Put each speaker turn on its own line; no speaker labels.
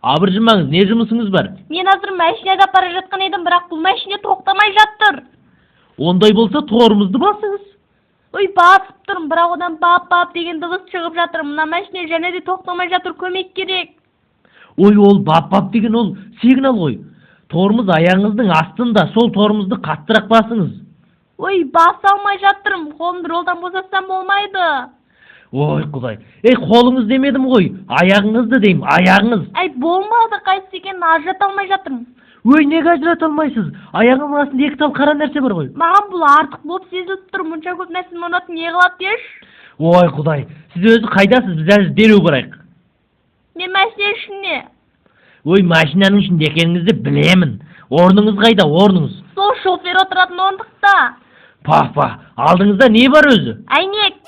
Абыржымаңыз, не жұмысыңыз бар?
Мен азыр машинада бара жатқан едім, бірақ бұл машина тоқтамай жатыр.
Ондай болса торымызды басыңыз.
Ой, басып тұрмын, бірақ одан бап деген дыбыс шығып жатыр. Мына машина және де тоқтамай жатыр, көмек керек.
Ой, ол бап деген ол сигнал ғой. Торымыз аяғыңыздың астында, сол торымызды қаттырақ басыңыз.
Ой, баса алмай жатырмын, қолымды ролдан босатсам болмайды.
Ой, Құдай. Қолыңыз демедім ғой, аяғыңызды деймін, аяғыңыз.
Болмады, қайсы екенін ажырата алмай жатырмын.
Ой, неге ажырата алмайсыз? Аяғыңыздың астында екі тал қара нәрсе бар ғой.
Маған бұл артық болып сезіліп тұр, мұнша көп нәрсені ұнатып не қылады деш?
Ой, Құдай, сіз өзі қайдасыз? Біз әлі дереу барайық.
Мен машина ішінде.
Ой, машинаның ішінде екеніңізді білемін. Орныңыз қайда, орныңыз?
Сол шофер отыратын орындықта.
Пах, алдыңызда не бар өзі?
Әйнек.